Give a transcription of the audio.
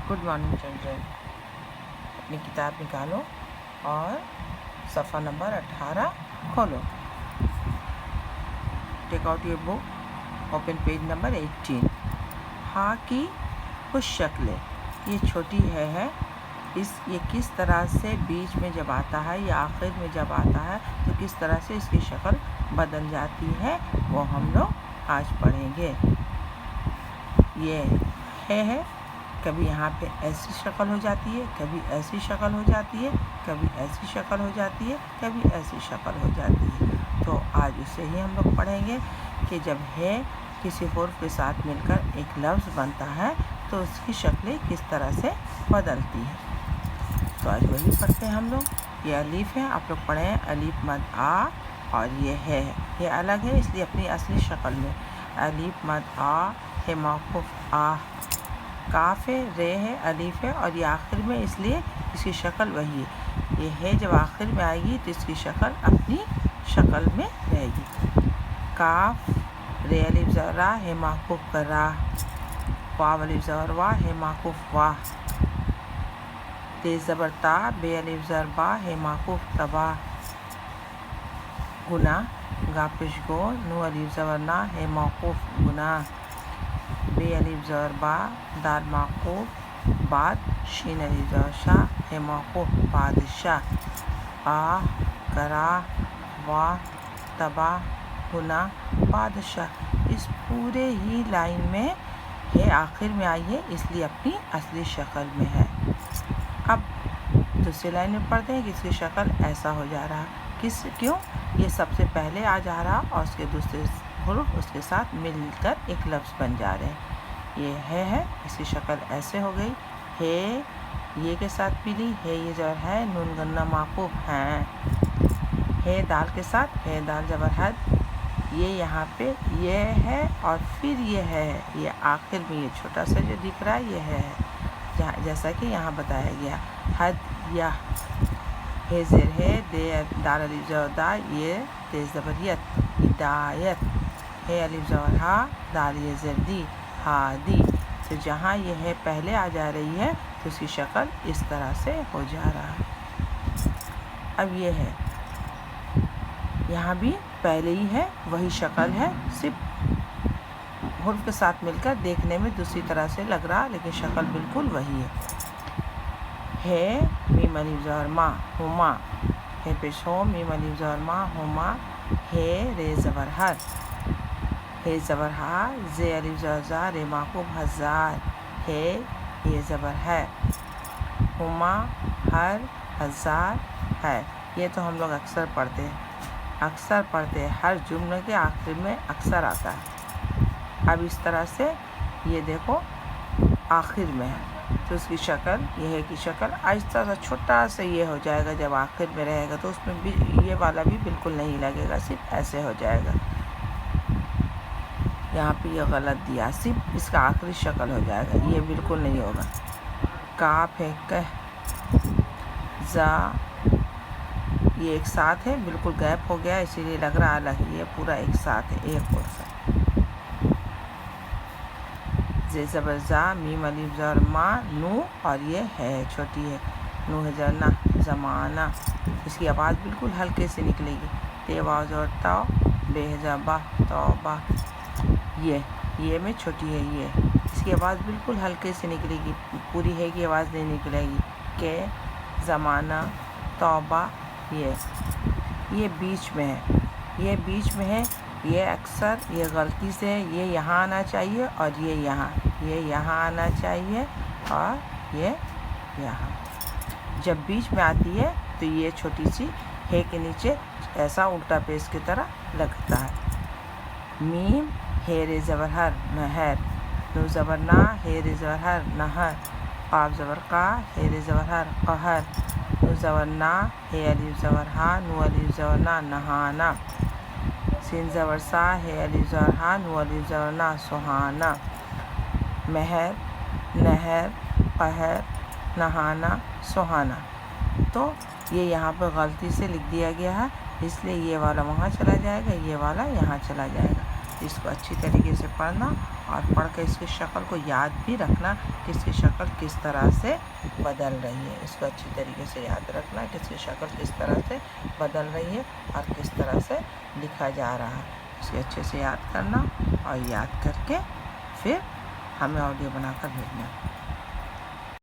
Good morning children. अपनी किताब निकालो और सफ़ा नंबर 18 खोलो। Take out your book, open page number 18। हाँ की कुछ शक्लें, ये छोटी है ये किस तरह से बीच में जब आता है या आखिर में जब आता है तो किस तरह से इसकी शक्ल बदल जाती है वो हम लोग आज पढ़ेंगे। ये है कभी यहाँ पे ऐसी शक्ल हो जाती है, कभी ऐसी शक्ल हो जाती है, कभी ऐसी शक्ल हो जाती है, कभी ऐसी शक्ल हो जाती है। तो आज उसे ही हम लोग पढ़ेंगे कि जब है किसी हुर्फ के साथ मिलकर एक लफ्ज़ बनता है तो उसकी शक्लें किस तरह से बदलती है। तो आज वही पढ़ते हैं हम लोग। ये अलीफ है, आप लोग पढ़ें अलीफ मद आ, और ये अलग है इसलिए अपनी असली शक्ल में अलीफ मद आ है, मौक़ूफ़ आ, काफ है, रे है, अलीफ है और ये आखिर में इसलिए इसकी शक्ल वही है। ये है जब आखिर में आएगी तो इसकी शक्ल अपनी शक्ल में रहेगी। काफ रे अलीफ ज़बर रा है, मौक़ूफ़ का रा, वाव अलीफ ज़बर वा है, मौक़ूफ़ वाह, तेज़ ज़बर ता बे अलीफ ज़बर बा है, मौक़ूफ़ तबा, गुना गा पेश गो नू अलीफ ज़बर ना है, मौक़ूफ़ गुना, बे अलीफ ज़बर बा दाल मौक़ूफ़ बाद, शीन अलीफ ज़बर शा है, मौक़ूफ़ बादशाह, आ करा वा तबा गुना बादशाह। इस पूरे ही लाइन में है आखिर में आई है इसलिए अपनी असली शक्ल में है। अब दूसरी लाइन में पढ़ते हैं कि इसकी शक्ल ऐसा हो जा रहा, क्यों ये सबसे पहले आ जा रहा और उसके दूसरे हुर्फ उसके साथ मिलकर एक लफ्ज़ बन जा रहे हैं। ये है इसकी शक्ल ऐसे हो गई है, ये के साथ मिली है, ये ज़बर है, नून गन्ना मौक़ूफ़ है दाल के साथ है, दाल ज़बर हद, ये यहाँ पे ये है और फिर ये है, ये आखिर में ये छोटा सा जो दिख रहा है ये है जहाँ जैसा कि यहाँ बताया गया। हद या है ज़ेर है, दे दाल अलीफ ज़बर दा, ये तेज़ ज़बरियत, हिदायत है अलीफ ज़बर हा, दाल ये ज़ेर दी, हादी। तो जहाँ ये है पहले आ जा रही है तो उसकी शक्ल इस तरह से हो जा रहा है। अब ये है यहाँ भी पहले ही है वही शक्ल है, सिर्फ हुर्फ के साथ मिलकर देखने में दूसरी तरह से लग रहा लेकिन शक्ल बिल्कुल वही है मीम अलीफ ज़बर मा हुमा, है पेश हो मीम अलीफ ज़बर मा हुमा, है रे ज़बर हर, है ज़बर हा, जे अलीफ ज़बर ज़ा, रे मौक़ूफ़ हज़ार, है ये ज़बर है, हुमा हर हज़ार है। ये तो हम लोग अक्सर पढ़ते हैं, हर जुम्ले के आखिर में अक्सर आता है। अब इस तरह से ये देखो आखिर में है तो उसकी शक्ल ये है कि शक्ल आहिस्ता सा छोटा सा ये हो जाएगा, जब आखिर में रहेगा तो उसमें भी ये वाला भी बिल्कुल नहीं लगेगा, सिर्फ ऐसे हो जाएगा। यहाँ पे ये गलत दिया, सिर्फ इसका आखिरी शक्ल हो जाएगा, ये बिल्कुल नहीं होगा। काफ है कह, जा ये एक साथ है, बिल्कुल गैप हो गया इसीलिए लग रहा अलग है, ये पूरा एक साथ है, एक और साथ। जे ज़बर ज़ा, मीम अलीफ ज़बर मा, नू और ये है छोटी है, नू है ज़बर ना, ज़माना, इसकी आवाज़ बिल्कुल हल्के से निकलेगी। ते वाव ज़बर ताओ, बे है ज़बर बा, तौबा, ये में छोटी है, ये इसकी आवाज़ बिल्कुल हल्के से निकलेगी, पूरी है की आवाज़ नहीं निकलेगी। के ज़माना, तौबा, ये बीच में है, ये अक्सर ये गलती से ये यहाँ आना चाहिए और ये यहाँ आना चाहिए और ये यहाँ। जब बीच में आती है तो ये छोटी सी है के नीचे ऐसा उल्टा पेश की तरह लगता है। मीम है रे ज़बर हर, नहर, नू ज़बर ना, है रे ज़बर हर, नहर, काफ ज़बर का, है रे ज़बर हर, कहर, नू ज़बर ना, है अलीफ ज़बर हा, नू अलीफ ज़बर ना, नहाना, सीन ज़बर सा, है अलीफ ज़बर हा, नू अलीफ ज़बर ना, सुहाना, महर, नहर, कहर, नहाना, सुहाना। तो ये यहाँ पर गलती से लिख दिया गया है इसलिए ये वाला वहाँ चला जाएगा, ये वाला यहाँ चला जाएगा। اس کو اچھی طریقے سے پڑھنا اور پڑھ کے اس کی شکل کو یاد بھی رکھنا کہ اس کی شکل کس طرح سے بدل رہی ہے. اس کو اچھی طریقے سے یاد رکھنا کہ اس کی شکل کس طرح سے بدل رہی ہے اور کس طرح سے لکھا جا رہا ہے. اس کو اچھے سے یاد کرنا اور یاد کر کے پھر ہمیں آڈیو بنا کر بھیجنا.